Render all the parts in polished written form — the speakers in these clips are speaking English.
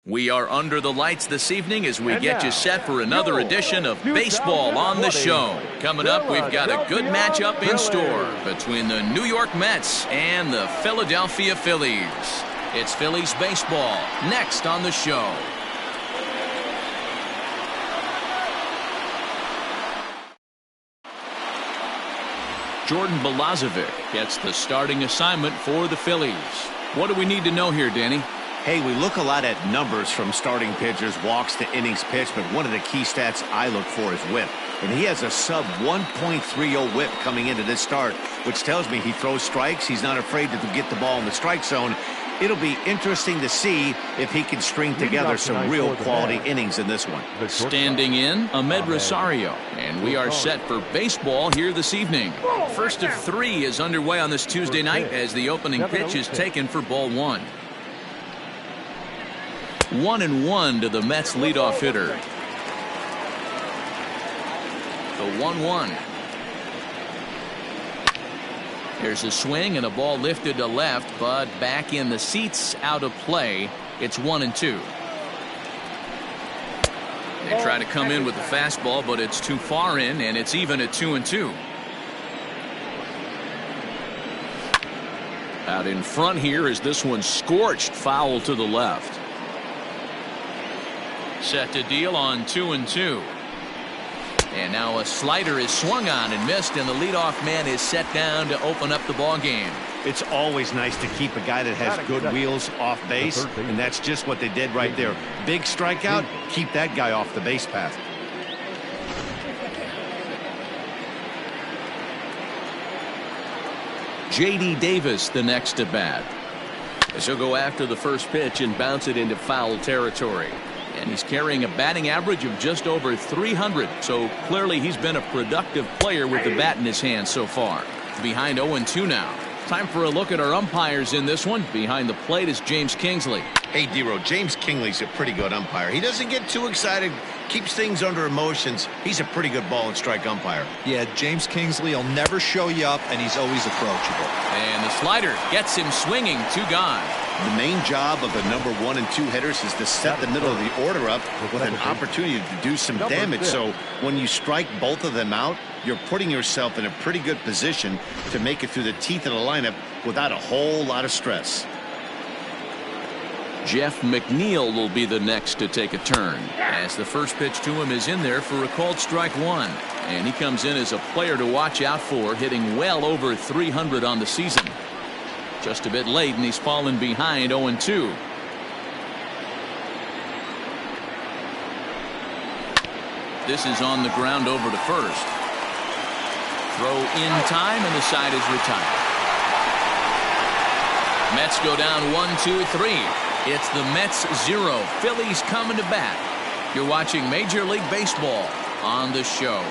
We are under the lights this evening as we get you set for another edition of Baseball on the Show. Coming up, we've got a good matchup in store between the New York Mets and the Philadelphia Phillies. It's Phillies baseball next on the show. Jordan Balazovic gets the starting assignment for the Phillies. What do we need to know here, Danny? Hey, we look a lot at numbers from starting pitchers, walks to innings pitched, but one of the key stats I look for is whip. And he has a sub 1.30 whip coming into this start, which tells me he throws strikes. He's not afraid to get the ball in the strike zone. It'll be interesting to see if he can string together some real quality innings in this one. Standing in, Ahmed Rosario. And we are set for baseball here this evening. First of three is underway on this Tuesday night as the opening pitch is taken for ball one. 1-1 to the Mets leadoff hitter. The 1-1. There's a swing and a ball lifted to left, but back in the seats, out of play. It's 1-2. They try to come in with the fastball, but it's too far in, and it's even at 2-2. Out in front here is this one scorched foul to the left. Set to deal on 2-2. And now a slider is swung on and missed, and the leadoff man is set down to open up the ball game. It's always nice to keep a guy that has good wheels off base, and that's just what they did right there. Big strikeout, keep that guy off the base path. J.D. Davis the next to bat. As he'll go after the first pitch and bounce it into foul territory. And he's carrying a batting average of just over 300. So clearly he's been a productive player with the bat in his hand so far. Behind 0-2 now. Time for a look at our umpires in this one. Behind the plate is James Kingsley. Hey, D-Row, James Kingsley's a pretty good umpire. He doesn't get too excited, keeps things under emotions. He's a pretty good ball and strike umpire. Yeah, James Kingsley will never show you up, and he's always approachable. And the slider gets him swinging, 2 gone. The main job of the number 1 and 2 hitters is to set the middle of the order up with an opportunity to do some damage. So when you strike both of them out, you're putting yourself in a pretty good position to make it through the teeth of the lineup without a whole lot of stress. Jeff McNeil will be the next to take a turn, as the first pitch to him is in there for a called strike 1. And he comes in as a player to watch out for, hitting well over 300 on the season. Just a bit late, and he's fallen behind 0-2. This is on the ground over to first. Throw in time, and the side is retired. Mets go down 1-2-3. It's the Mets 0. Phillies coming to bat. You're watching Major League Baseball on the show.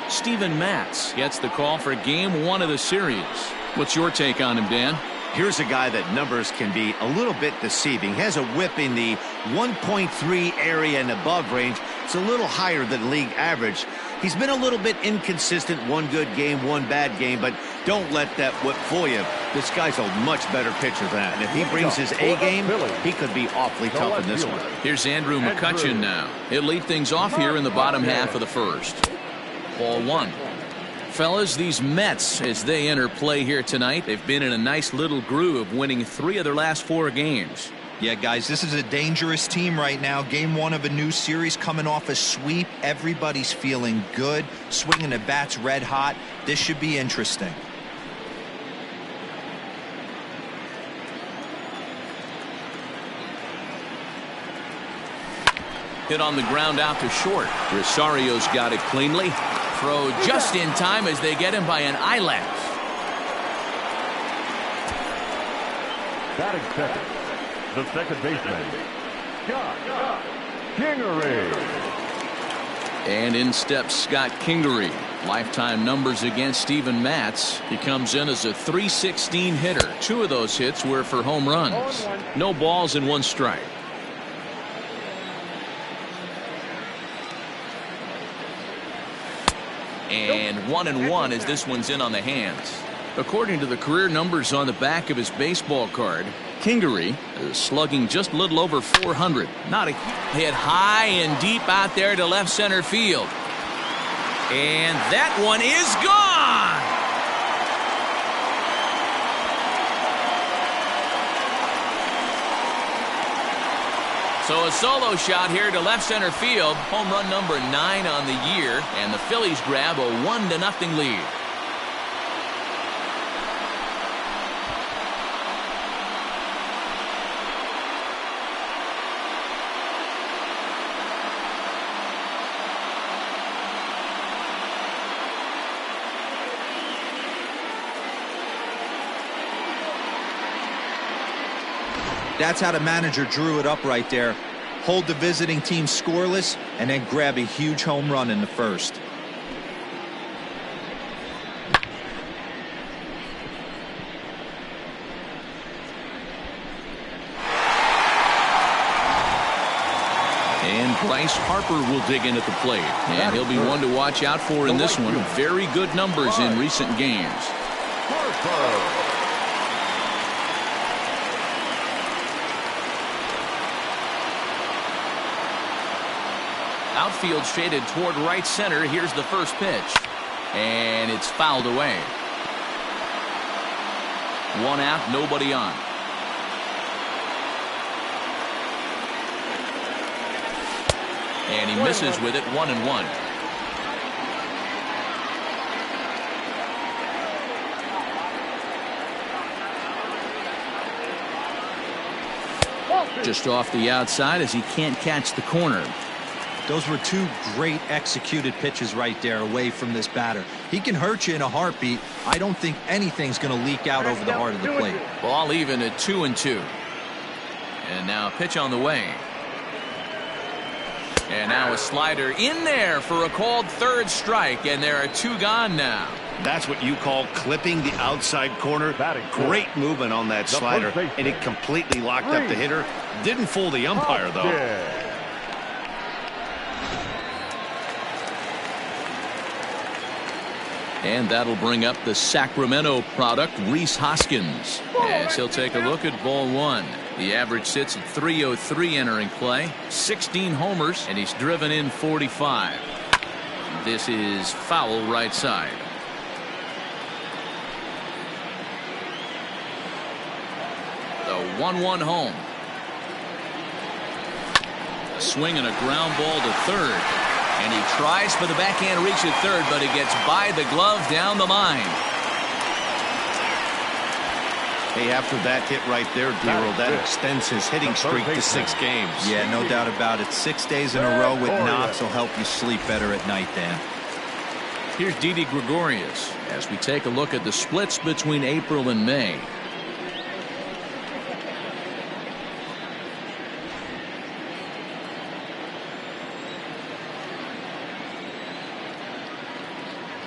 Steven Matz gets the call for game 1 of the series. What's your take on him, Dan? Here's a guy that numbers can be a little bit deceiving. Has a whip in the 1.3 area and above range. It's a little higher than league average. He's been a little bit inconsistent. One good game, one bad game, but don't let that whip fool you. This guy's a much better pitcher than that. And if he brings his A game, he could be awfully tough in this one. Here's Indra Mccutcheon now. He'll lead things off here in the bottom half of the first. Ball 1. Fellas, these Mets, as they enter play here tonight, they've been in a nice little groove, winning 3 of their last 4 games. Yeah, guys, this is a dangerous team right now. Game 1 of a new series, coming off a sweep. Everybody's feeling good, swinging the bats red hot. This should be interesting. Hit on the ground out to short. Rosario's got it cleanly. Throw just in time as they get him by an eyelash. Batting second, the second baseman, Kingery. And in steps Scott Kingery. Lifetime numbers against Steven Matz. He comes in as a .316 hitter. 2 of those hits were for home runs. No balls and 1 strike. And 1-1 as this one's in on the hands. According to the career numbers on the back of his baseball card, Kingery is slugging just a little over 400. Not a hit high and deep out there to left center field. And that one is gone. So a solo shot here to left center field. Home run number 9 on the year. And the Phillies grab a 1-0 lead. That's how the manager drew it up right there. Hold the visiting team scoreless and then grab a huge home run in the first. And Bryce Harper will dig in at the plate. And he'll be one to watch out for in this one. Very good numbers in recent games. Outfield shaded toward right center. Here's the first pitch. And it's fouled away. 1 out, nobody on. And he misses with it, 1-1. Just off the outside as he can't catch the corner. Those were 2 great executed pitches right there away from this batter. He can hurt you in a heartbeat. I don't think anything's going to leak out over the heart of the plate. Ball even at 2-2. And now a pitch on the way. And now a slider in there for a called third strike. And there are 2 gone now. That's what you call clipping the outside corner. Great movement on that slider. And it completely locked up the hitter. Didn't fool the umpire, though. And that'll bring up the Sacramento product, Rhys Hoskins, as he'll take a look at ball 1. The average sits at .303 entering play, 16 homers, and he's driven in 45. This is foul right side. The 1-1 home. A swing and a ground ball to third. And he tries for the backhand reach at third, but it gets by the glove down the line. Hey, after that hit right there, D-Roll, that extends his hitting streak to 6 games. Yeah, no doubt about it. 6 days in a row with knocks will help you sleep better at night, Dan. Here's Didi Gregorius as we take a look at the splits between April and May.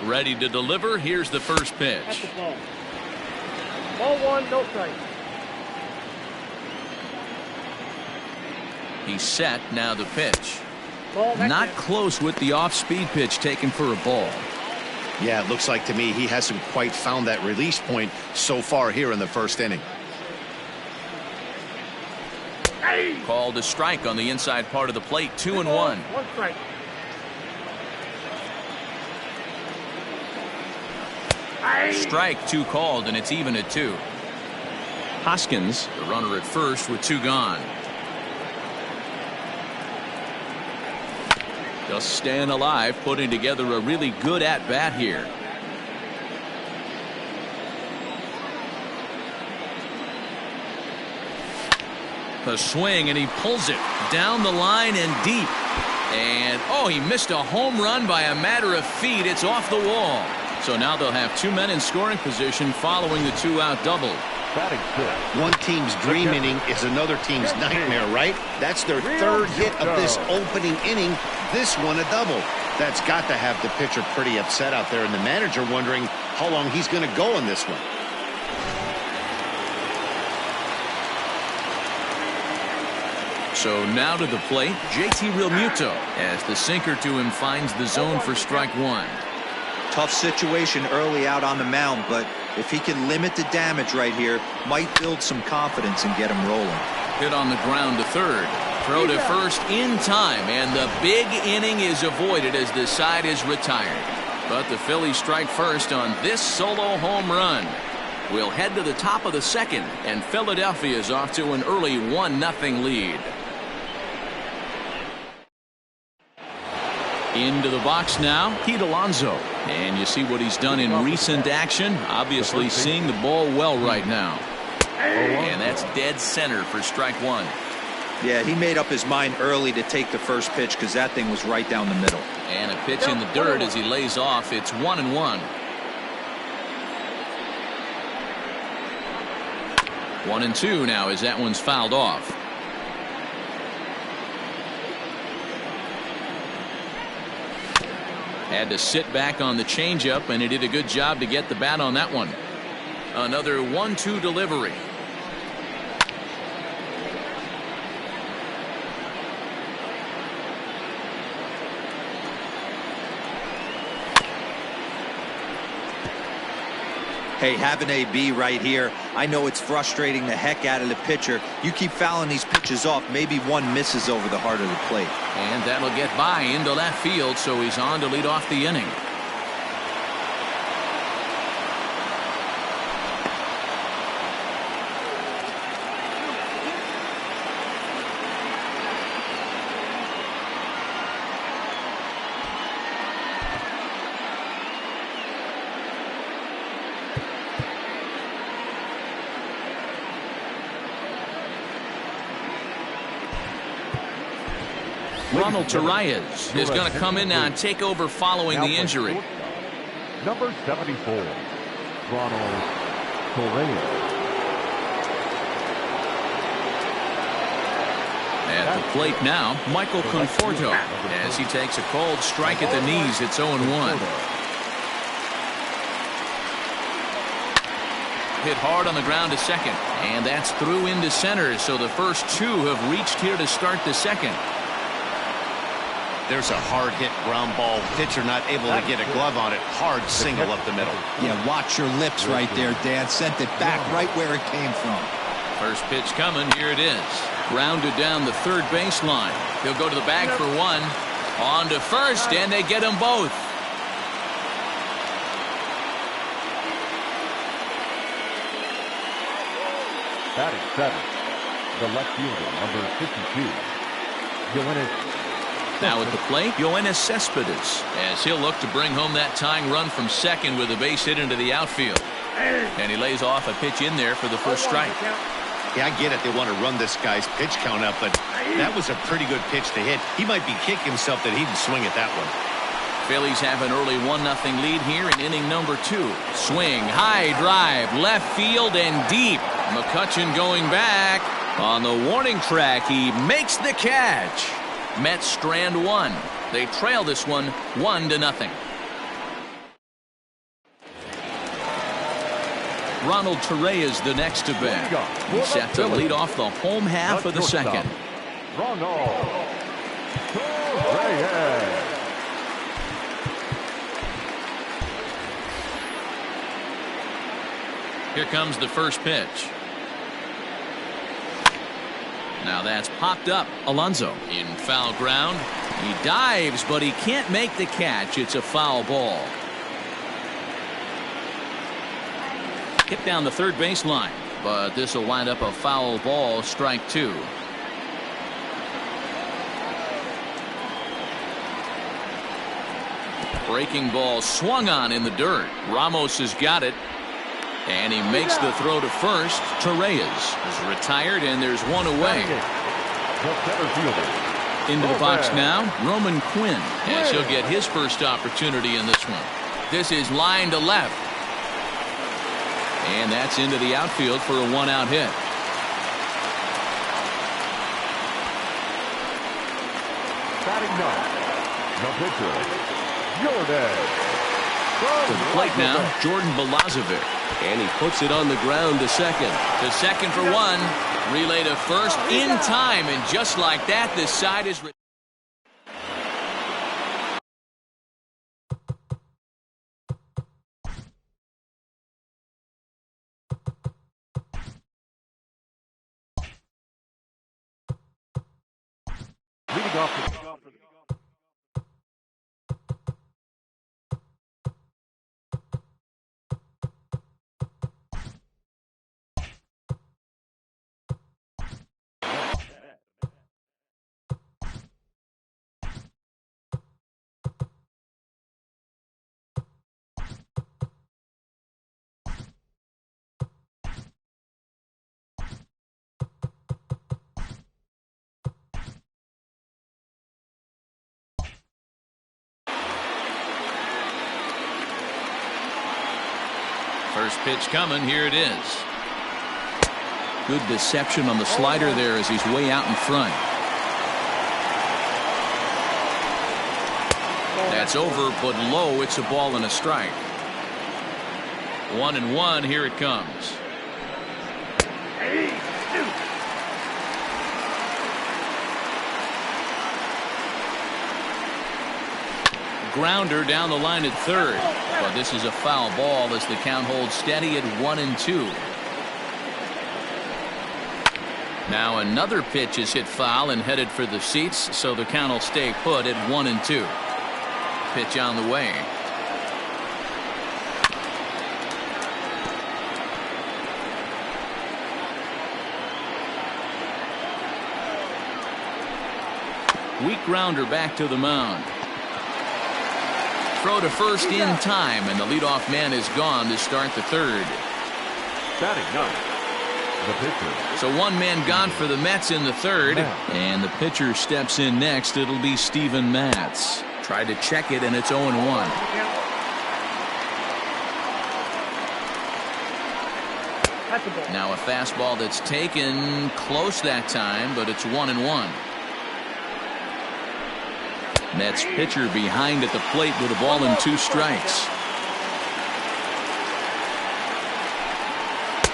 Ready to deliver. Here's the first pitch. Ball 1, no strike. He's set. Now the pitch. Not close with the off-speed pitch taken for a ball. Yeah, it looks like to me he hasn't quite found that release point so far here in the first inning. Called a strike on the inside part of the plate. 2-1. 1 strike. Strike 2 called, and it's even at 2. Hoskins, the runner at first with 2 gone. Just staying alive, putting together a really good at-bat here. A swing, and he pulls it down the line and deep. And, oh, he missed a home run by a matter of feet. It's off the wall. So now they'll have 2 men in scoring position following the 2-out double. One team's dream inning is another team's nightmare, right? That's their 3rd hit of this opening inning. This one a double. That's got to have the pitcher pretty upset out there, and the manager wondering how long he's going to go in this one. So now to the plate, JT Realmuto as the sinker to him finds the zone for strike 1. Tough situation early out on the mound, but If he can limit the damage right here, might build some confidence and get him rolling. Hit on the ground to third. Throw to first in time, and the big inning is avoided as the side is retired. But the Phillies strike first on this solo home run. We'll head to the top of the second, and Philadelphia is off to an early 1-0 lead. Into the box now, Pete Alonso. And you see what he's done in recent action. Obviously seeing the ball well right now. And that's dead center for strike one. Yeah, he made up his mind early to take the first pitch because that thing was right down the middle. And a pitch in the dirt as he lays off. It's 1-1. 1-2 now as that one's fouled off. Had to sit back on the changeup, and he did a good job to get the bat on that one. Another 1-2 delivery. Hey, have an AB right here. I know it's frustrating the heck out of the pitcher. You keep fouling these pitches off, maybe one misses over the heart of the plate. And that'll get by into left field, so he's on to lead off the inning. Ronald Torreyes is going to come in now and take over following the injury. Number 74, Ronald Torreyes. At the plate now, Michael Conforto as he takes a cold strike at the knees. It's 0-1. Hit hard on the ground to second, and that's through into center. So the first two have reached here to start the second. There's a hard hit ground ball. Pitcher not able to get a glove on it. Hard single up the middle. Yeah, watch your lips right there, Dan. Sent it back right where it came from. First pitch coming. Here it is. Grounded down the third baseline. He'll go to the bag for one. On to first, and they get them both. Batting seventh, the left fielder, number 52, Yoenis. Now at the plate, Yoenis Cespedes, as he'll look to bring home that tying run from second with a base hit into the outfield. And he lays off a pitch in there for the first strike. Yeah, I get it. They want to run this guy's pitch count up, but that was a pretty good pitch to hit. He might be kicking himself that he didn't swing at that one. Phillies have an early 1-0 lead here in inning number 2. Swing, high drive, left field and deep. Mccutchen going back. On the warning track, he makes the catch. Mets strand one. They trail this one 1-0. Ronald Torreyes the next to bat. He's set to lead off the home half of the second. Ronald Torreyes. Here comes the first pitch. Now that's popped up. Alonso in foul ground. He dives, but he can't make the catch. It's a foul ball. Hit down the third baseline, but this will wind up a foul ball. Strike two. Breaking ball swung on in the dirt. Ramos has got it. And he makes the throw to first. Torreyes is retired, and there's one away. Into the box now, Roman Quinn, as he'll get his first opportunity in this one. This is line to left. And that's into the outfield for a one-out hit. Batting ninth, the pitcher, Jordan. To the plate now, Jordan Balazovic. And he puts it on the ground to second. To second for one. Relay to first in time. And just like that, this side is... Leading off the First pitch coming. Here it is. Good deception on the slider there as he's way out in front. That's over, but low. It's a ball and a strike. 1-1. Here it comes. Grounder down the line at third, but this is a foul ball as the count holds steady at 1-2. Now another pitch is hit foul and headed for the seats, so the count will stay put at 1-2. Pitch on the way. Weak grounder back to the mound. Throw to first in time, and the leadoff man is gone to start the third. batting ninth, the pitcher. So one man gone for the Mets in the third, and the pitcher steps in next. It'll be Steven Matz. Tried to check it, and it's 0-1. Now a fastball that's taken close that time, but it's 1-1. Mets pitcher behind at the plate with a ball and 2 strikes.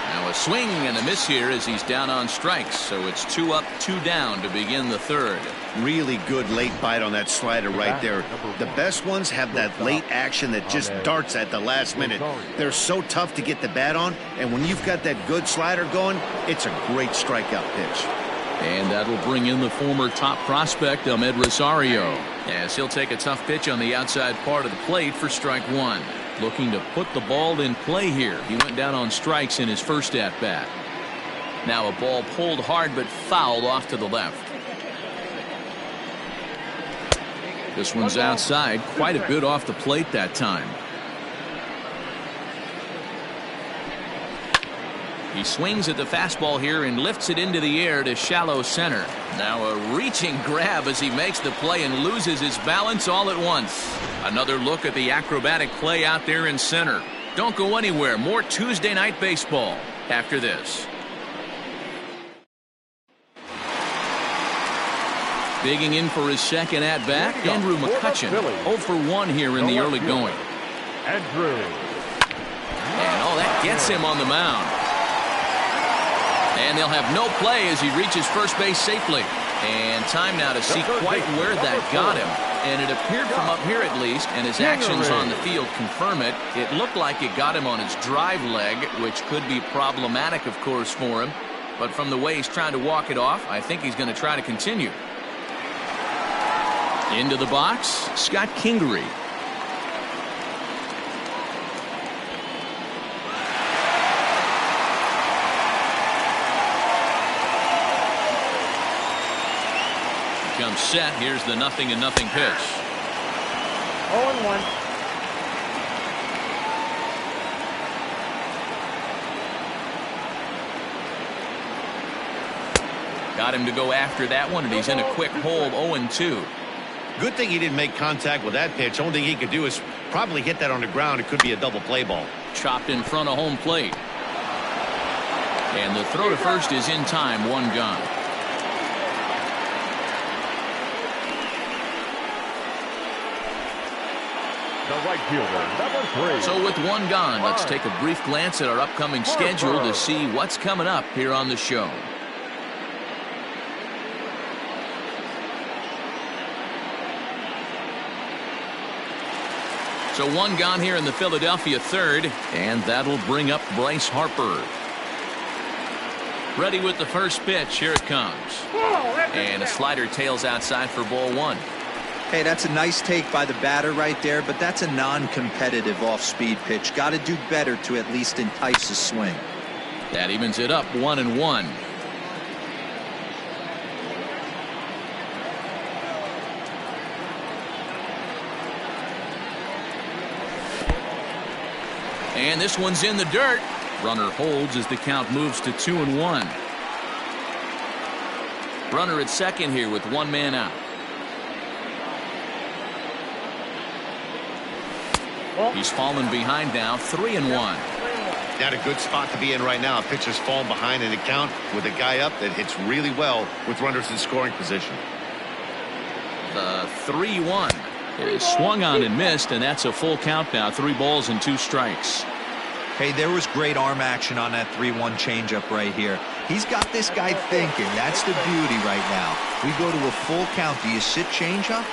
Now a swing and a miss here as he's down on strikes, so it's 2 up, 2 down to begin the third. Really good late bite on that slider right there. The best ones have that late action that just darts at the last minute. They're so tough to get the bat on, and when you've got that good slider going, it's a great strikeout pitch. And that'll bring in the former top prospect, Ahmed Rosario, as he'll take a tough pitch on the outside part of the plate for strike 1. Looking to put the ball in play here. He went down on strikes in his first at-bat. Now a ball pulled hard but fouled off to the left. This one's outside, quite a bit off the plate that time. He swings at the fastball here and lifts it into the air to shallow center. Now a reaching grab as he makes the play and loses his balance all at once. Another look at the acrobatic play out there in center. Don't go anywhere. More Tuesday Night Baseball after this. Digging in for his second at-bat, Indra Mccutcheon. 0 for 1 here in the early going. Andrew. And all that gets him on the mound. And they'll have no play as he reaches first base safely. And time now to see quite where that got him. And it appeared from up here at least, and his actions on the field confirm it. It looked like it got him on his drive leg, which could be problematic, of course, for him. But from the way he's trying to walk it off, I think he's going to try to continue. Into the box, Scott Kingery. Comes set. Here's the 0-0 pitch. 0-1. Got him to go after that one, and he's in a quick hole. 0-2. Good thing he didn't make contact with that pitch. Only thing he could do is probably hit that on the ground. It could be a double play ball. Chopped in front of home plate. And the throw to first is in time. 1 gone. The right fielder, number 3. So with 1 gone, let's take a brief glance at our upcoming schedule to see what's coming up here on the show. So 1 gone here in the Philadelphia third, and that'll bring up Bryce Harper. Ready with the first pitch. Here it comes. And a slider tails outside for ball one. Hey, that's a nice take by the batter right there, but that's a non-competitive off-speed pitch. Got to do better to at least entice a swing. That evens it up 1-1. And this one's in the dirt. Runner holds as the count moves to 2-1. Runner at second here with one man out. He's fallen behind now, 3-1. Not a good spot to be in right now. A pitcher's fallen behind in the count with a guy up that hits really well with runners in scoring position. The 3-1 is swung on and missed, and that's a full count now. 3 balls and 2 strikes. Hey, there was great arm action on that 3-1 changeup right here. He's got this guy thinking. That's the beauty right now. We go to a full count. Do you sit changeup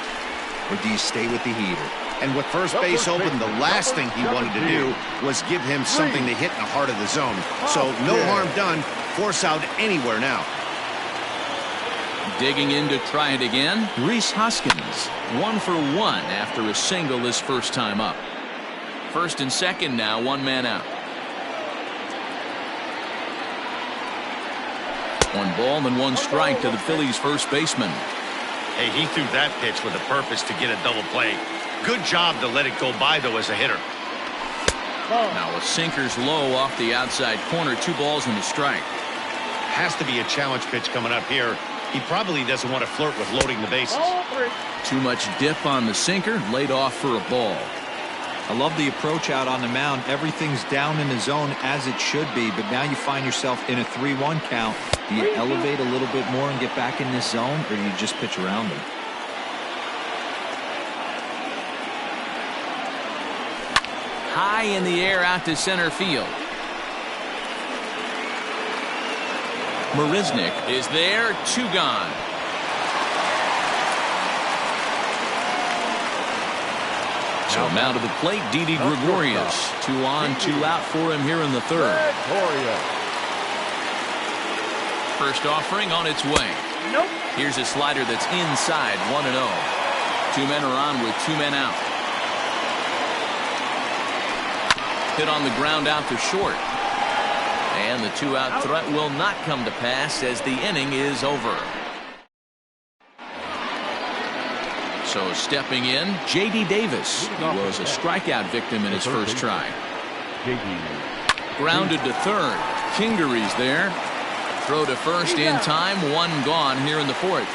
or do you stay with the heater? And with first base open, the last thing he wanted to do was give him something to hit in the heart of the zone. So no harm done. Force out anywhere now. Digging in to try it again. Rhys Hoskins, 1 for 1 after a single his first time up. First and second now, one man out. 1 ball and 1 strike to the Phillies first baseman. Hey, he threw that pitch with a purpose to get a double play. Good job to let it go by, though, as a hitter. Now a sinker's low off the outside corner. 2 balls and a strike. Has to be a challenge pitch coming up here. He probably doesn't want to flirt with loading the bases. Too much dip on the sinker. Laid off for a ball. I love the approach out on the mound. Everything's down in the zone as it should be, but now you find yourself in a 3-1 count. Do you elevate a little bit more and get back in this zone, or do you just pitch around them? High in the air out to center field. Marisnick is there. 2 gone. So now to the plate, Didi Gregorius. 2 on, 2 out for him here in the third. First offering on its way. Nope. Here's a slider that's inside, 1-0. 2 men are on with 2 men out. Hit on the ground out to short. And the 2-out threat will not come to pass as the inning is over. So stepping in, J.D. Davis. He was a strikeout victim in his first try. Grounded to third. Kingery's there. Throw to first in time. 1 gone here in the fourth.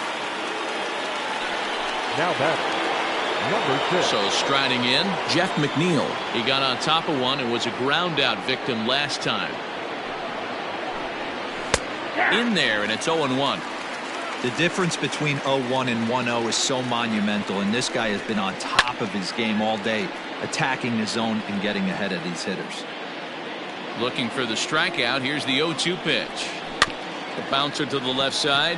Now batting, number 6. So striding in, Jeff McNeil. He got on top of one and was a ground out victim last time. In there, and it's 0-1. The difference between 0-1 and 1-0 is so monumental, and this guy has been on top of his game all day, attacking the zone and getting ahead of these hitters. Looking for the strikeout. Here's the 0-2 pitch. The bouncer to the left side.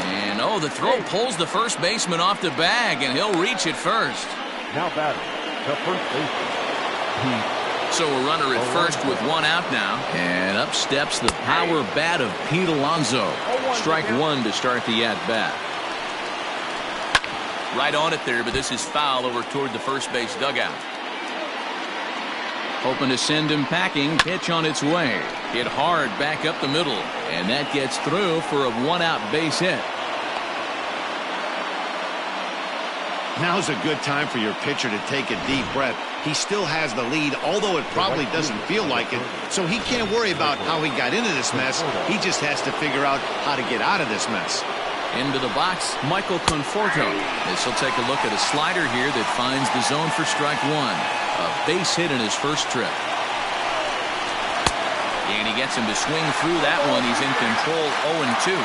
And the throw pulls the first baseman off the bag, and he'll reach it first. Now batting, the first baseman. So a runner at first with 1 out now. And up steps the power bat of Pete Alonso. Strike 1 to start the at-bat. Right on it there, but this is foul over toward the first base dugout. Hoping to send him packing. Pitch on its way. Hit hard back up the middle. And that gets through for a 1-out base hit. Now's a good time for your pitcher to take a deep breath. He still has the lead, although it probably doesn't feel like it. So he can't worry about how he got into this mess. He just has to figure out how to get out of this mess. Into the box, Michael Conforto. This will take a look at a slider here that finds the zone for strike 1. A base hit in his first trip. And he gets him to swing through that one. He's in control, 0-2.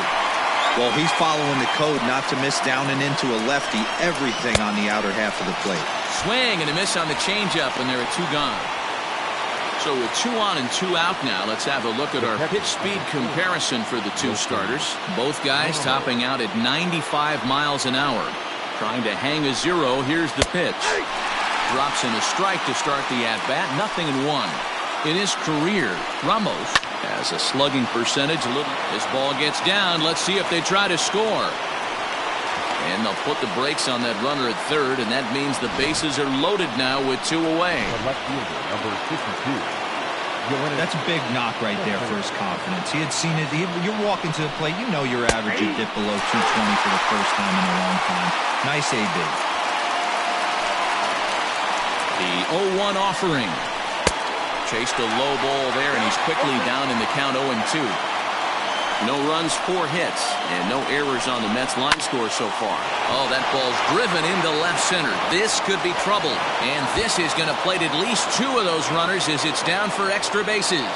Well, he's following the code not to miss down and into a lefty. Everything on the outer half of the plate. Swing and a miss on the changeup, and there are 2 gone. So with 2 on and 2 out now, let's have a look at our pitch speed comparison for the 2 starters. Both guys topping out at 95 miles an hour. Trying to hang a 0. Here's the pitch. Drops in a strike to start the at-bat. 0-1. In his career, Ramos As a slugging percentage, this ball gets down. Let's see if they try to score. And they'll put the brakes on that runner at third, and that means the bases are loaded now with 2 away. The left fielder, number 52. That's a big knock right there for his confidence. He had seen it. You're walking to the plate. You know your average would dip below 220 for the first time in a long time. Nice AB. The 0-1 offering. Chased a low ball there, and he's quickly down in the count 0-2. No runs, 4 hits, and no errors on the Mets line score so far. Oh, that ball's driven into left center. This could be trouble, and this is going to plate at least 2 of those runners as it's down for extra bases.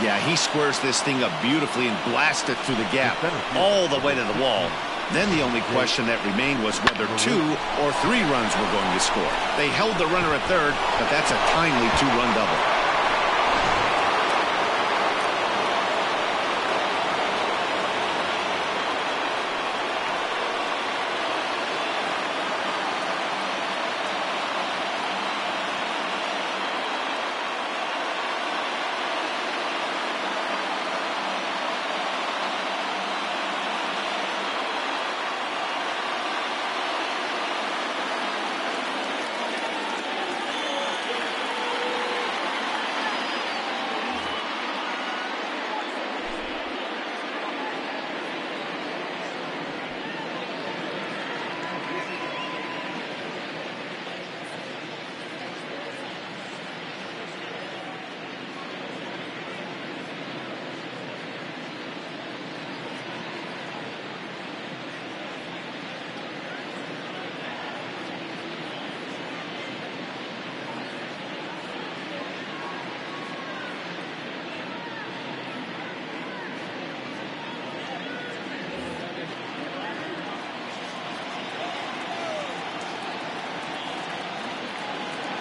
Yeah, he squares this thing up beautifully and blasts it through the gap all the way to the wall. Then the only question that remained was whether 2 or 3 runs were going to score. They held the runner at third, but that's a timely 2-run double.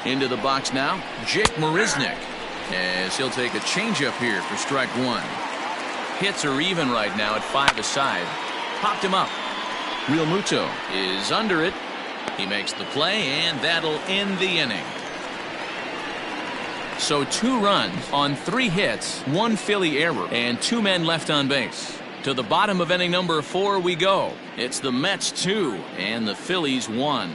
Into the box now, Jake Marisnick, as he'll take a changeup here for strike 1. Hits are even right now at 5 aside. Popped him up. Real Muto is under it. He makes the play, and that'll end the inning. So 2 runs on 3 hits, 1 Philly error, and 2 men left on base. To the bottom of inning number 4 we go. It's the Mets 2 and the Phillies 1.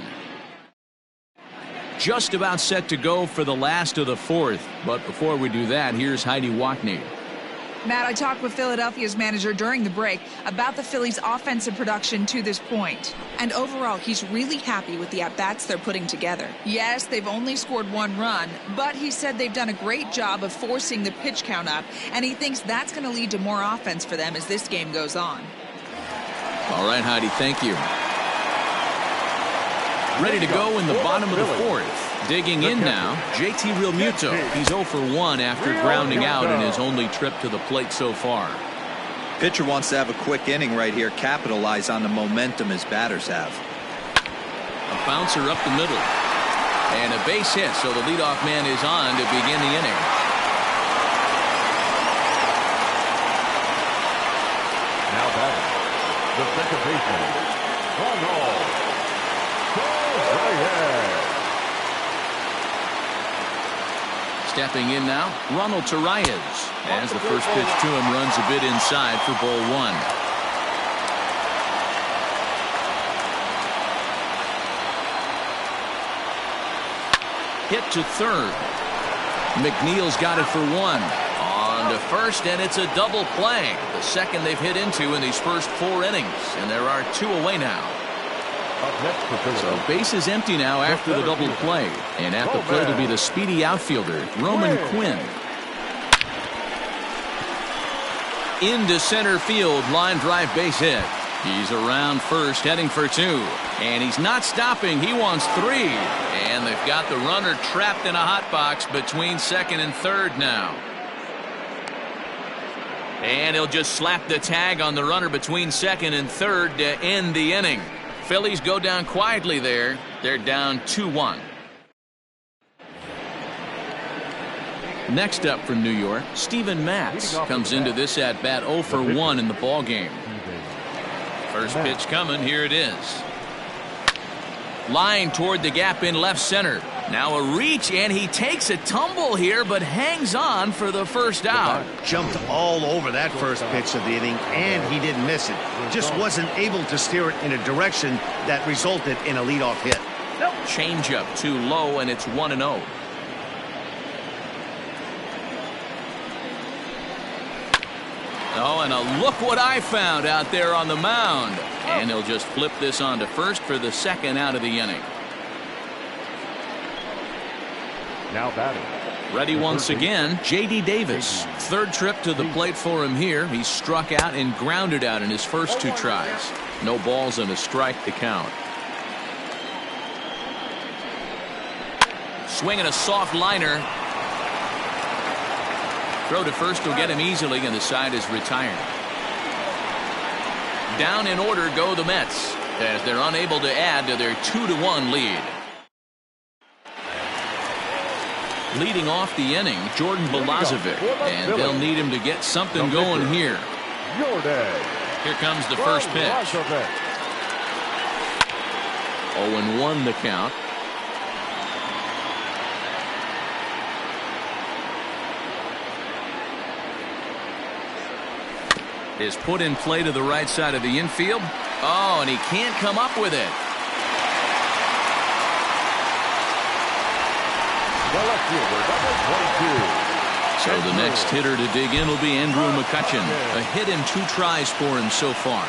Just about set to go for the last of the 4th. But before we do that, here's Heidi Wackney. Matt, I talked with Philadelphia's manager during the break about the Phillies' offensive production to this point. And overall, he's really happy with the at-bats they're putting together. Yes, they've only scored 1 run, but he said they've done a great job of forcing the pitch count up, and he thinks that's going to lead to more offense for them as this game goes on. All right, Heidi, thank you. Ready to go in the bottom of the 4th. Digging in now, JT Realmuto. He's 0 for 1 after grounding out in his only trip to the plate so far. Pitcher wants to have a quick inning right here, capitalize on the momentum his batters have. A bouncer up the middle. And a base hit, so the leadoff man is on to begin the inning. Now batting, the second baseman, Ronald. Stepping in now, Ronald Torreyes, as the first pitch to him runs a bit inside for ball 1. Hit to third. McNeil's got it for 1. On to first, and it's a double play. The second they've hit into in these first 4 innings, and there are 2 away now. So base is empty now after the double play. And at the plate will be the speedy outfielder, Roman Quinn. Into center field, line drive base hit. He's around first, heading for 2. And he's not stopping. He wants 3. And they've got the runner trapped in a hot box between second and third now. And he'll just slap the tag on the runner between second and third to end the inning. Phillies go down quietly there. They're down 2-1. Next up from New York, Steven Matz comes into this at bat 0 for 1 in the ball game. First pitch coming. Here it is. Line toward the gap in left center. Now a reach, and he takes a tumble here, but hangs on for the first out. Jumped all over that first pitch of the inning, and he didn't miss it. Just wasn't able to steer it in a direction that resulted in a leadoff hit. Changeup too low, and it's 1-0. Oh, and look what I found out there on the mound. And he'll just flip this on to first for the second out of the inning. Now batting. Ready once again, J.D. Davis. Third trip to the plate for him here. He struck out and grounded out in his first two tries. No balls and a strike to count. Swinging a soft liner. Throw to first will get him easily, and the side is retired. Down in order go the Mets as they're unable to add to their 2-1 lead. Leading off the inning, Jordan Balazovic, and they'll need him to get something going here. Here comes the first pitch. 0-1 the count. Is put in play to the right side of the infield. Oh, and he can't come up with it. So the next hitter to dig in will be Indra Mccutcheon. A hit in 2 tries for him so far.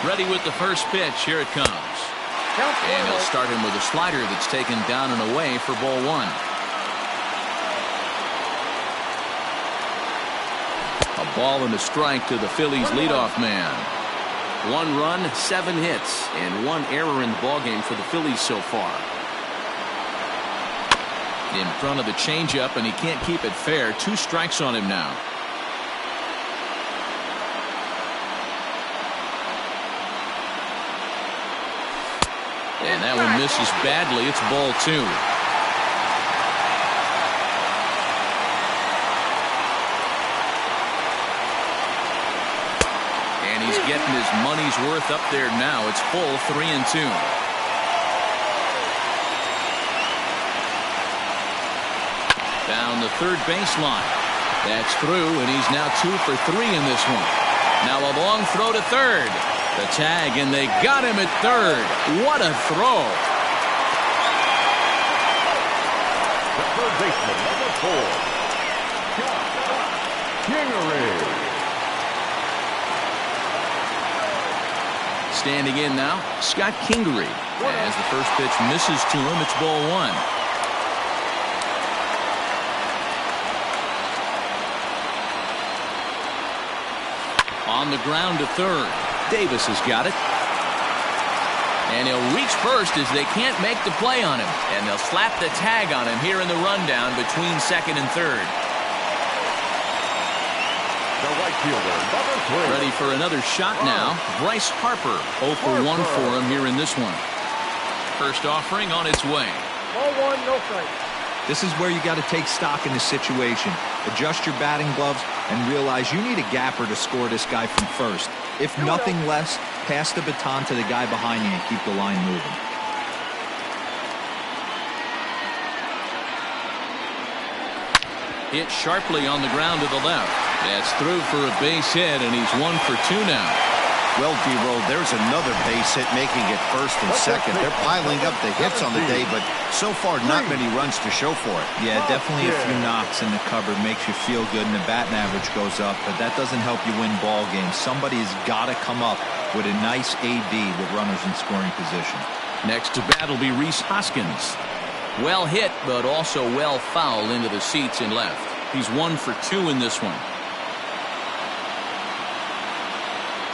Ready with the first pitch. Here it comes. And he'll start him with a slider that's taken down and away for ball 1. A ball and a strike to the Phillies leadoff man. 1 run, 7 hits, and 1 error in the ballgame for the Phillies so far. In front of the changeup, and he can't keep it fair. 2 strikes on him now. And that one misses badly. It's ball 2. He's getting his money's worth up there now. It's full 3-2. Down the third baseline. That's through, and he's now 2 for 3 in this one. Now a long throw to third. The tag, and they got him at third. What a throw. The third baseman, number 4, Kingery. Standing in now, Scott Kingery. As the first pitch misses to him, it's ball 1. On the ground to third. Davis has got it. And he'll reach first as they can't make the play on him. And they'll slap the tag on him here in the rundown between second and third. The right fielder, number 3. Ready for another shot now. Bryce Harper, 0 for 1 for him here in this one. First offering on its way. 0-1, no strike. This is where you got to take stock in the situation. Adjust your batting gloves and realize you need a gapper to score this guy from first. If nothing less, pass the baton to the guy behind you and keep the line moving. Hit sharply on the ground to the left. That's through for a base hit, and he's 1 for 2 now. Well, D-Roll, there's another base hit making it first and second. They're piling up the hits on the day, but so far not many runs to show for it. Yeah, definitely a few knocks in the cupboard makes you feel good, and the batting average goes up, but that doesn't help you win ball games. Somebody's got to come up with a nice AD with runners in scoring position. Next to bat will be Rhys Hoskins. Well hit, but also well fouled into the seats and left. He's 1 for 2 in this one.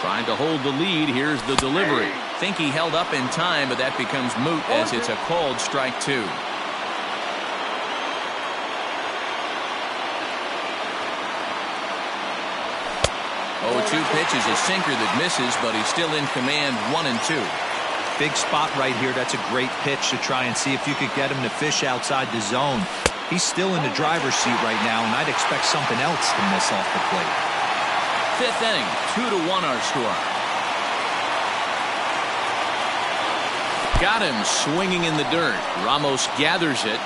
Trying to hold the lead. Here's the delivery. Think he held up in time, but that becomes moot as it's a called strike 2. 0-2 pitch is a sinker that misses, but he's still in command. 1-2. Big spot right here. That's a great pitch to try and see if you could get him to fish outside the zone. He's still in the driver's seat right now, and I'd expect something else to miss off the plate. 5th inning, 2-1 our score. Got him swinging in the dirt. Ramos gathers it.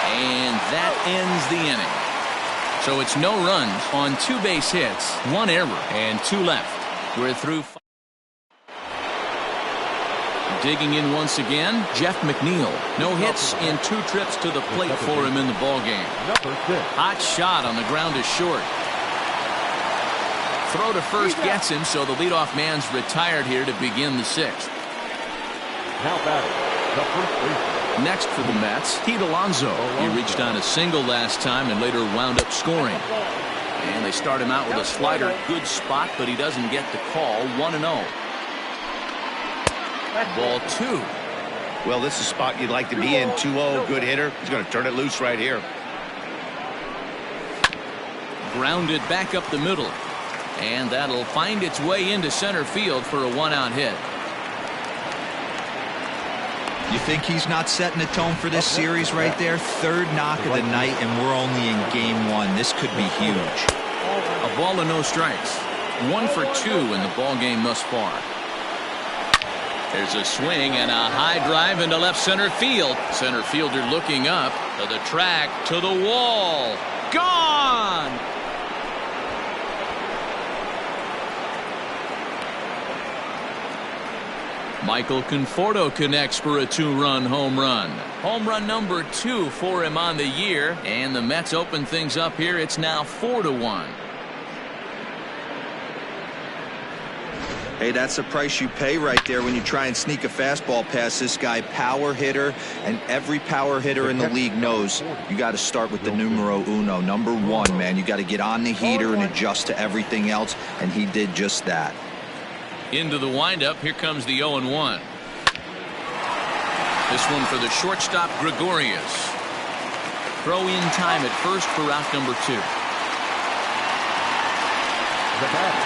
And that ends the inning. So it's no runs on 2 base hits, 1 error, and 2 left. We're through. Digging in once again, Jeff McNeil. No hits in 2 trips to the plate for him in the ballgame. Hot shot on the ground is short. Throw to first gets him, so the leadoff man's retired here to begin the 6th. Now batting, the first baseman. Next for the Mets, Pete Alonso. He reached on a single last time and later wound up scoring. And they start him out with a slider. Good spot, but he doesn't get the call. 1-0. Ball 2. Well, this is a spot you'd like to be in. 2-0, good hitter. He's going to turn it loose right here. Grounded back up the middle. And that'll find its way into center field for a 1-out hit. You think he's not setting the tone for this series right there? 3rd knock of the night, and we're only in game 1. This could be huge. A ball and no strikes. 1 for 2 in the ball game thus far. There's a swing and a high drive into left center field. Center fielder looking up to the track, to the wall. Gone! Michael Conforto connects for a 2-run home run. Home run number 2 for him on the year. And the Mets open things up here. It's now 4-1. Hey, that's the price you pay right there when you try and sneak a fastball past this guy. Power hitter, and every power hitter in the league knows you got to start with the numero uno, number 1, man. You got to get on the heater and adjust to everything else, and he did just that. Into the windup. Here comes the 0-1. This one for the shortstop, Gregorius. Throw in time at first for out number 2. The batter,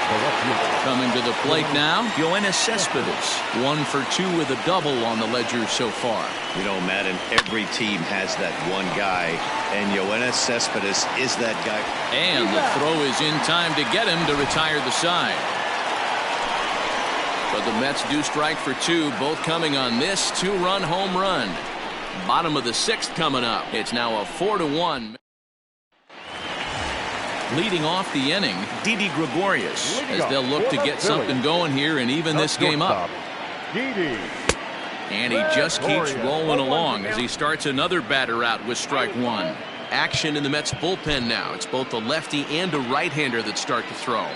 the left fielder. Coming to the plate now, Yoenis Cespedes. 1 for 2 with a double on the ledger so far. You know, Madden, every team has that one guy, and Yoenis Cespedes is that guy. And the throw is in time to get him to retire the side. But the Mets do strike for 2, both coming on this 2-run home run. Bottom of the 6th coming up. It's now a 4-1. Leading off the inning, Didi Gregorius, as they'll look to get something going here and even this game up. And he just keeps rolling along as he starts another batter out with strike 1. Action in the Mets bullpen now. It's both a lefty and a right-hander that start to throw.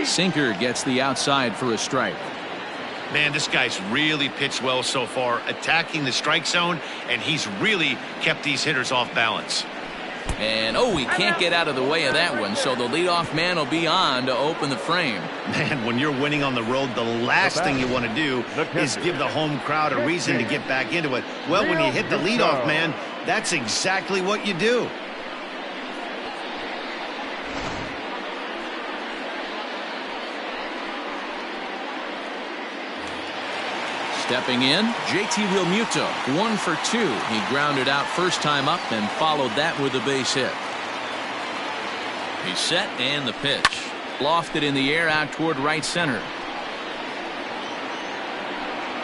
Sinker gets the outside for a strike. Man, this guy's really pitched well so far, attacking the strike zone, and he's really kept these hitters off balance. And he can't get out of the way of that one, so the leadoff man will be on to open the frame. Man, when you're winning on the road, the last thing you want to do is give the home crowd a reason to get back into it. Well, when you hit the leadoff man, that's exactly what you do. Stepping in, JT Realmuto, 1 for 2. He grounded out first time up and followed that with a base hit. He's set and the pitch. Lofted in the air out toward right center.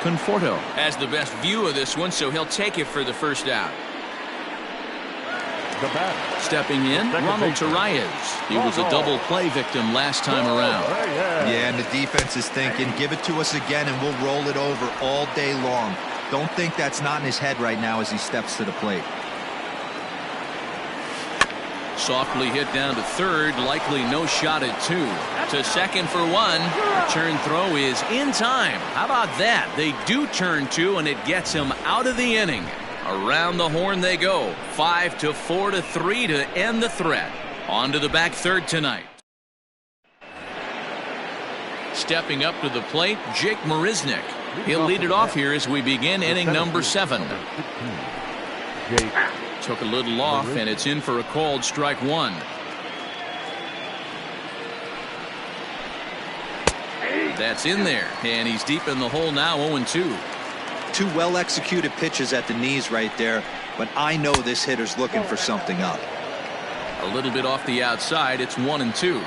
Conforto has the best view of this one, so he'll take it for the first out. The batter. Stepping in, Ronald Torreyes. He was a double play victim last time around. Yeah, and the defense is thinking, give it to us again and we'll roll it over all day long. Don't think that's not in his head right now as he steps to the plate. Softly hit down to third, likely no shot at 2. To second for 1. Return throw is in time. How about that? They do turn 2, and it gets him out of the inning. Around the horn they go. 5-4-3 to end the threat. On to the back third tonight. Stepping up to the plate, Jake Marisnick. He'll lead it off here as we begin inning number 7. Took a little off, and it's in for a called strike 1. That's in there, and he's deep in the hole now, 0-2. 2 well-executed pitches at the knees right there, but I know this hitter's looking for something up. A little bit off the outside. It's 1-2.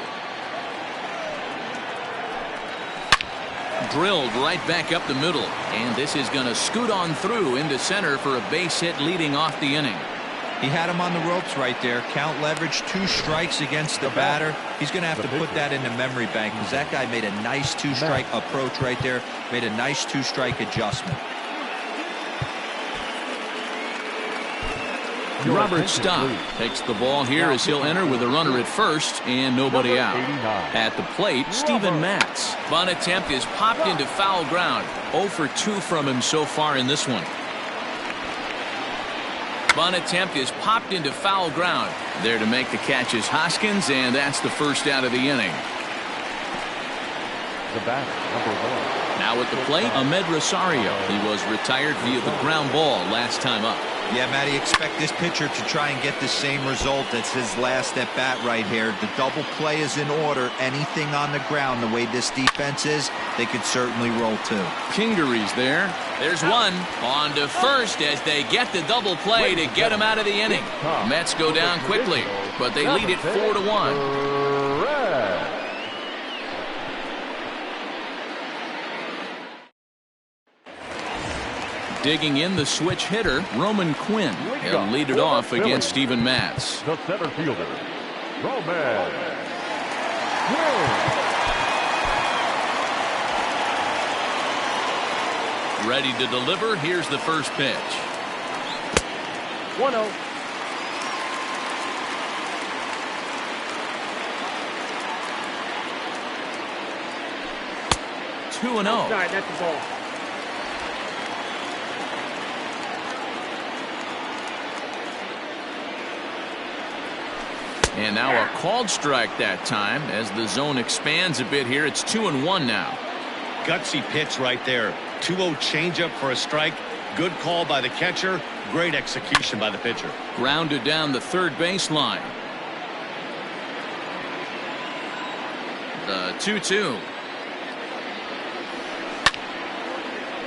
Drilled right back up the middle, and this is going to scoot on through into center for a base hit leading off the inning. He had him on the ropes right there. Count leverage, 2 strikes against the batter. He's going to have to put that in the memory bank because that guy made a nice 2-strike approach right there. Made a nice 2-strike adjustment. Robert Stock takes the ball here as he'll enter with a runner at first and nobody out. At the plate, Steven Matz. Bunt attempt is popped into foul ground. 0 for 2 from him so far in this one. Bunt attempt is popped into foul ground. There to make the catch is Hoskins, and that's the first out of the inning. The batter, number 1. Now at the plate, Ahmed Rosario. He was retired via the ground ball last time up. Yeah, Matty, expect this pitcher to try and get the same result as his last at bat right here. The double play is in order. Anything on the ground, the way this defense is, they could certainly roll too. Kingery's there. There's one. On to first as they get the double play to get him out of the inning. Mets go down quickly, but they lead it 4-1. Digging in the switch hitter, Roman Quinn. He'll lead it off against Steven Matz. The center fielder, Roman Quinn. Ready to deliver. Here's the first pitch. 1-0. Two and 0. Outside, that's the ball. And now a called strike that time as the zone expands a bit here. It's 2-1 now. Gutsy pitch right there. 2-0 changeup for a strike. Good call by the catcher. Great execution by the pitcher. Grounded down the third baseline. The 2-2.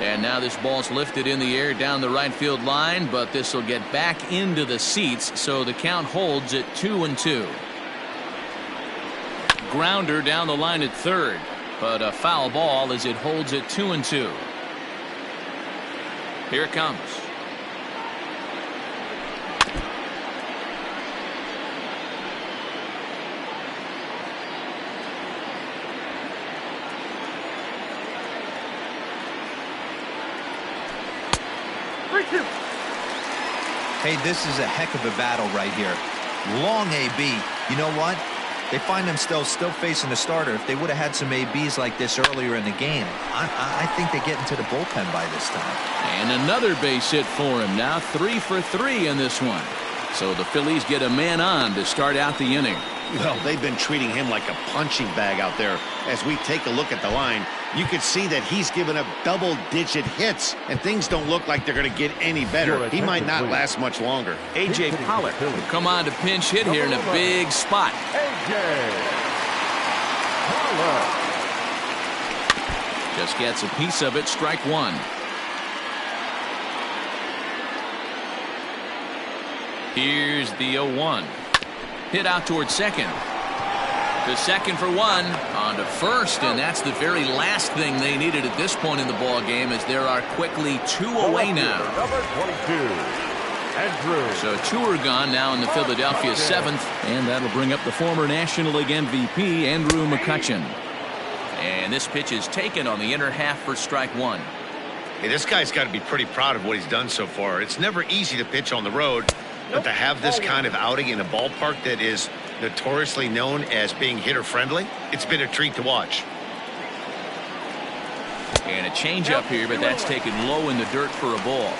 And now this ball's lifted in the air down the right field line, but this will get back into the seats, so the count holds at 2-2. Grounder down the line at third, but a foul ball as it holds at 2-2. Here it comes. Hey, this is a heck of a battle right here. Long AB. You know what? They find themselves still facing the starter. If they would have had some ABs like this earlier in the game, I think they get into the bullpen by this time. And another base hit for him. Now 3 for 3 in this one. So the Phillies get a man on to start out the inning. Well, they've been treating him like a punching bag out there. As we take a look at the line, you can see that he's given up double-digit hits, and things don't look like they're going to get any better. He might not last much longer. A.J. Pollock will come on to pinch hit here in a big spot. A.J. Pollock. Just gets a piece of it. Strike one. Here's the 0-1. Hit out towards second. To second for one. On to first, and that's the very last thing they needed at this point in the ball game, as there are quickly 2 away now. Number 22, Andrew. So 2 are gone now in the Philadelphia 7th, and that'll bring up the former National League MVP, Indra Mccutcheon. And this pitch is taken on the inner half for strike one. Hey, this guy's got to be pretty proud of what he's done so far. It's never easy to pitch on the road, but to have this kind of outing in a ballpark that is notoriously known as being hitter-friendly, it's been a treat to watch. And a changeup here, but that's taken low in the dirt for a ball.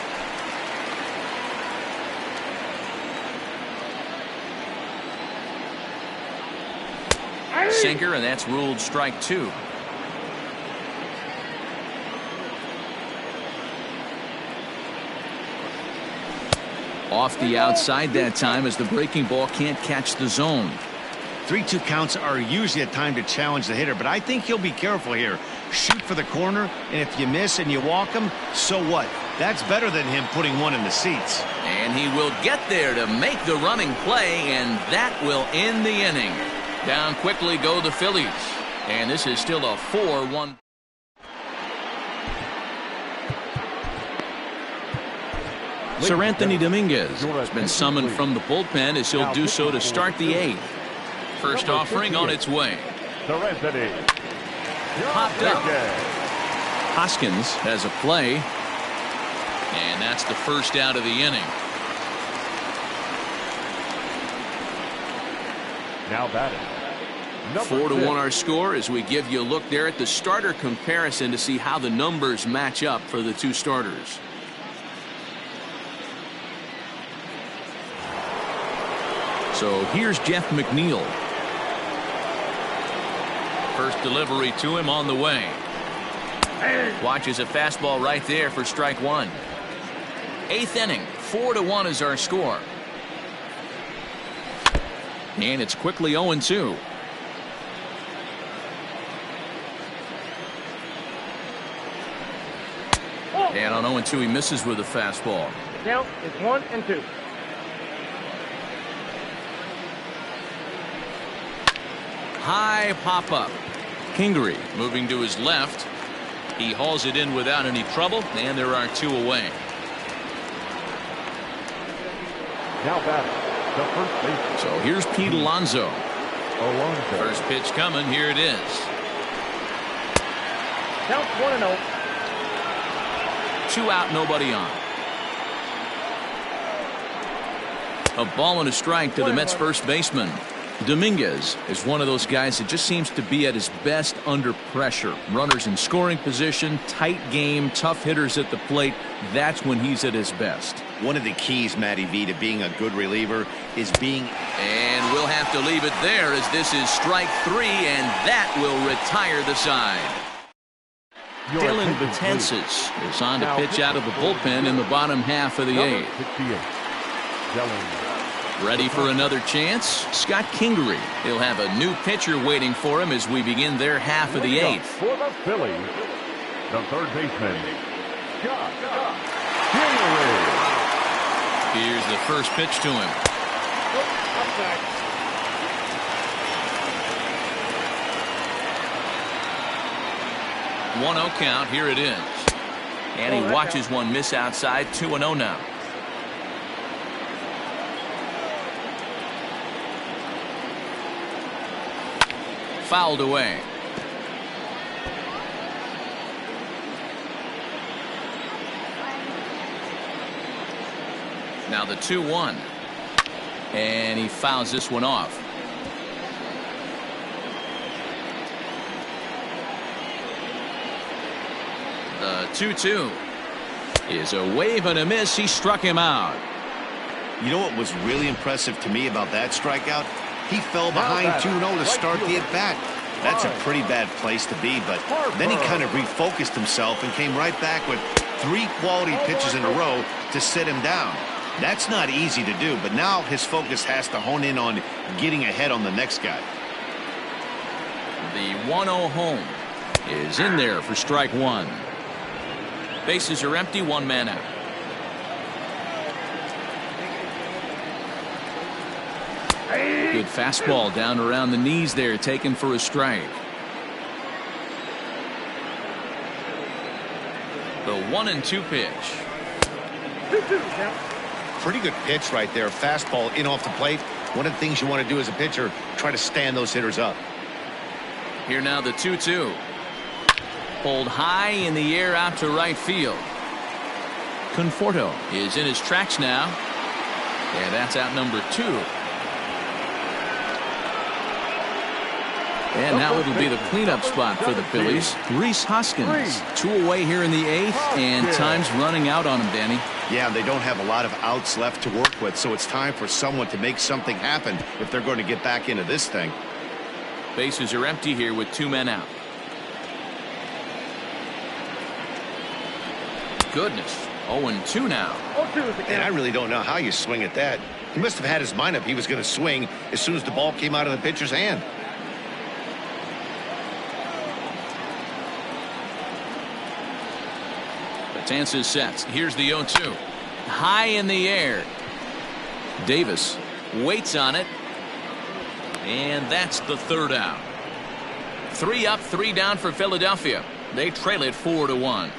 Sinker, and that's ruled strike two. Off the outside that time, as the breaking ball can't catch the zone. 3-2 counts are usually a time to challenge the hitter, but I think he'll be careful here. Shoot for the corner, and if you miss and you walk him, so what? That's better than him putting one in the seats. And he will get there to make the running play, and that will end the inning. Down quickly go the Phillies. And this is still a 4-1. Sir Anthony Dominguez has been summoned from the bullpen as he'll do so to start the 8th. First offering on its way. Popped up. Hoskins has a play. And that's the first out of the inning. Now batting. 4-1 our score as we give you a look there at the starter comparison to see how the numbers match up for the two starters. So here's Jeff McNeil. First delivery to him on the way. Watches a fastball right there for strike one. 8th inning, 4-1 is our score. And it's quickly 0-2. And on 0-2 he misses with a fastball. Count is 1-2. High pop up. Kingery moving to his left. He hauls it in without any trouble, and there are 2 away. Now batting. The first baseman. So here's Pete Alonso. Alonso. First pitch coming. Here it is. Count 1-0. 2 out, nobody on. A ball and a strike to the Mets first baseman. Dominguez is one of those guys that just seems to be at his best under pressure. Runners in scoring position, tight game, tough hitters at the plate. That's when he's at his best. One of the keys, Matty V, to being a good reliever is being... And we'll have to leave it there as this is strike 3, and that will retire the side. Dylan Betances is on to pitch out of the bullpen in the bottom half of the 8th. Ready for another chance? Scott Kingery. He'll have a new pitcher waiting for him as we begin their half of the 8th. For the Phillies, the third baseman, Scott Kingery. Here's the first pitch to him. Outside. 1-0 count. Here it is. And he watches one miss outside. 2-0 now. Fouled away. Now the 2-1. And he fouls this one off. The 2-2 is a wave and a miss. He struck him out. You know what was really impressive to me about that strikeout? He fell behind 2-0 to start the at-bat. That's a pretty bad place to be, but then he kind of refocused himself and came right back with 3 quality pitches in a row to sit him down. That's not easy to do, but now his focus has to hone in on getting ahead on the next guy. The 1-0 home is in there for strike 1. Bases are empty, 1 man out. Good fastball down around the knees there, taken for a strike. The 1-2 pitch. Pretty good pitch right there. Fastball in off the plate. One of the things you want to do as a pitcher, try to stand those hitters up. Here now the 2-2. Pulled high in the air out to right field. Conforto is in his tracks now. And that's out number 2. And now it'll be the cleanup spot for the Phillies. Rhys Hoskins, 2 away here in the 8th, and time's running out on him, Danny. Yeah, they don't have a lot of outs left to work with, so it's time for someone to make something happen if they're going to get back into this thing. Bases are empty here with 2 men out. Goodness, 0-2 now. And I really don't know how you swing at that. He must have had his mind up he was going to swing as soon as the ball came out of the pitcher's hand. Stances sets. Here's the 0-2. High in the air. Davis waits on it. And that's the third out. 3 up, 3 down for Philadelphia. They trail it 4-1.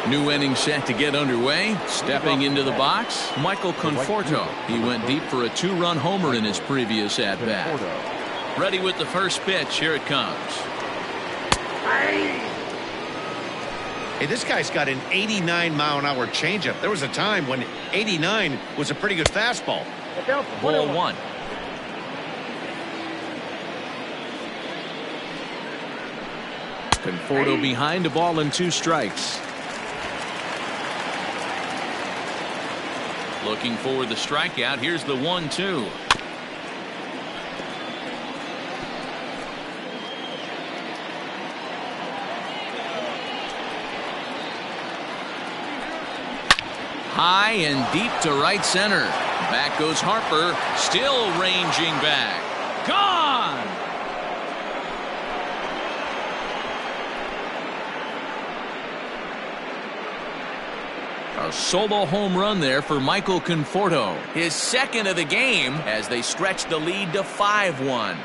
New inning set to get underway. Stepping into the box, Michael Conforto. He went deep for a 2-run homer in his previous at-bat. Ready with the first pitch. Here it comes. Hey, this guy's got an 89-mile-an-hour changeup. There was a time when 89 was a pretty good fastball. Ball 1. Conforto behind, a ball and 2 strikes. Looking for the strikeout. Here's the 1-2. High and deep to right center. Back goes Harper, still ranging back. Gone! A solo home run there for Michael Conforto. His second of the game as they stretch the lead to 5-1.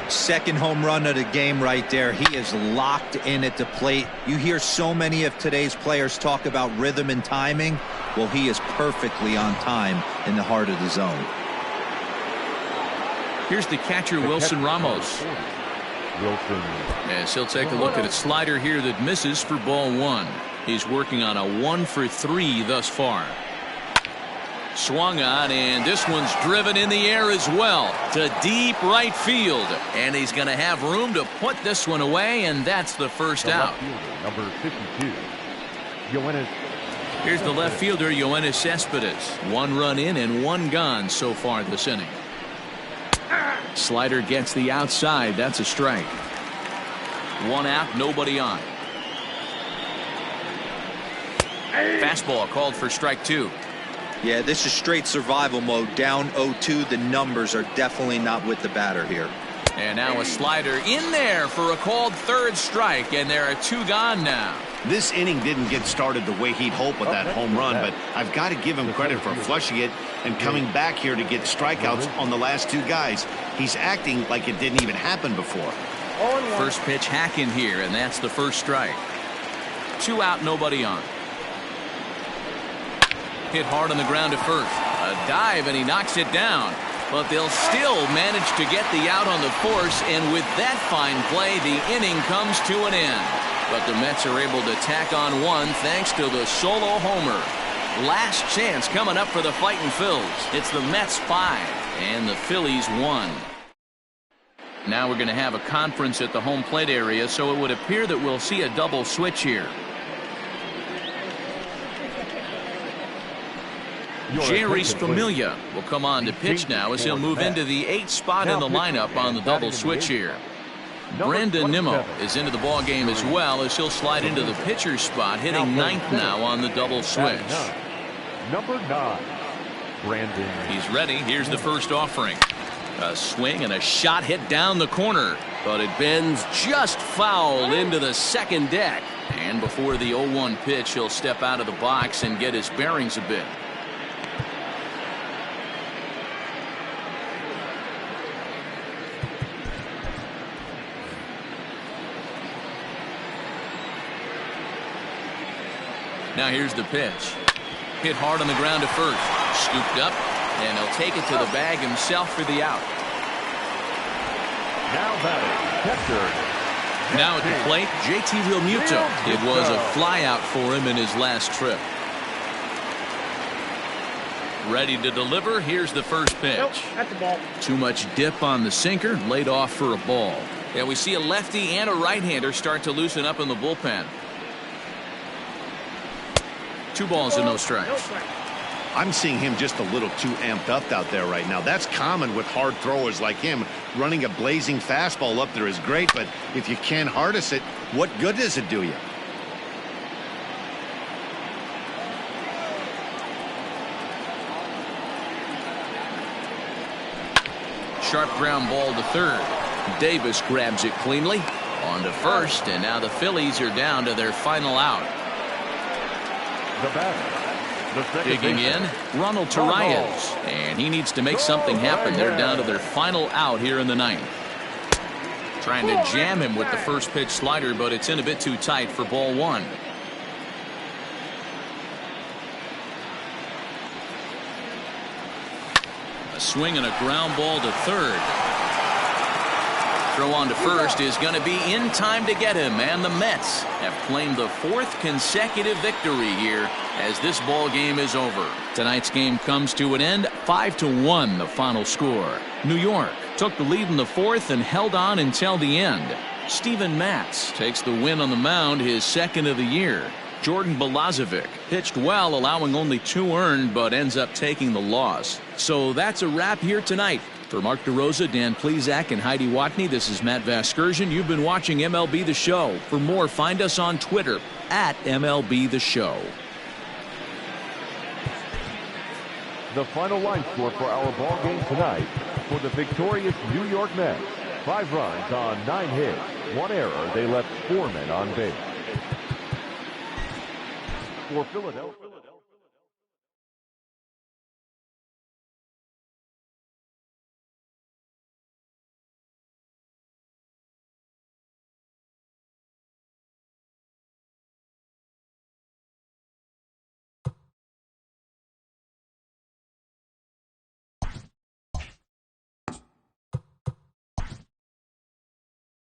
Second home run of the game right there. He is locked in at the plate. You hear so many of today's players talk about rhythm and timing. Well, he is perfectly on time in the heart of the zone. Here's the catcher, Wilson Ramos. As he'll take a look at a slider here that misses for ball 1. He's working on a 1-for-3 thus far. Swung on, and this one's driven in the air as well to deep right field, and he's going to have room to put this one away, and that's the first out. Number 52, Yoenis. Here's the left fielder, Yoenis Cespedes. 1 run in and 1 gone so far this inning. Slider gets the outside. That's a strike. 1 out, nobody on. Fastball called for strike 2. Yeah, this is straight survival mode. Down 0-2. The numbers are definitely not with the batter here. And now a slider in there for a called third strike, and there are 2 gone now. This inning didn't get started the way he'd hoped with that home run, but I've got to give him credit for flushing it and coming back here to get strikeouts on the last 2 guys. He's acting like it didn't even happen before. First pitch hack in here, and that's the first strike. 2 out, nobody on. Hit hard on the ground to first. A dive, and he knocks it down. But they'll still manage to get the out on the force, and with that fine play, the inning comes to an end. But the Mets are able to tack on 1 thanks to the solo homer. Last chance coming up for the Fightin' Phils. It's the Mets 5 and the Phillies 1. Now we're going to have a conference at the home plate area, so it would appear that we'll see a double switch here. Jerry Familia will come on to pitch now as he'll move into the 8th spot in the lineup on the double switch here. Brandon Nimmo is into the ball game as well as he'll slide into the pitcher's spot, hitting 9th now on the double switch. Number 9, Brandon. He's ready. Here's the first offering. A swing and a shot hit down the corner, but it bends just foul into the second deck. And before the 0-1 pitch, he'll step out of the box and get his bearings a bit. Now here's the pitch. Hit hard on the ground to first. Scooped up, and he'll take it to the bag himself for the out. Now batting, catcher. Now at the plate, JT Realmuto. It was a flyout for him in his last trip. Ready to deliver. Here's the first pitch. Nope, that's a ball. Too much dip on the sinker. Laid off for a ball. Yeah, we see a lefty and a right-hander start to loosen up in the bullpen. 2 balls and no strikes. I'm seeing him just a little too amped up out there right now. That's common with hard throwers like him. Running a blazing fastball up there is great, but if you can't harness it, what good does it do you? Sharp ground ball to third. Davis grabs it cleanly. On to first, and now the Phillies are down to their final out. The batter, the second Digging in, Ronald Torreyes, and he needs to make something happen. They're down to their final out here in the ninth. Trying to jam him with the first pitch slider, but it's in a bit too tight for ball one. A swing and a ground ball to third. Throw on to first is going to be in time to get him, and the Mets have claimed the fourth consecutive victory here as this ball game is over. Tonight's game comes to an end, 5-1 the final score. New York took the lead in the fourth and held on until the end. Steven Matz takes the win on the mound, his second of the year. Jordan Balazovic pitched well, allowing only 2 earned, but ends up taking the loss. So that's a wrap here tonight. For Mark DeRosa, Dan Plesac, and Heidi Watney, this is Matt Vasgersian. You've been watching MLB The Show. For more, find us on Twitter at MLB The Show. The final line score for our ball game tonight for the victorious New York Mets. 5 runs on 9 hits. 1 error. They left 4 men on base. For Philadelphia.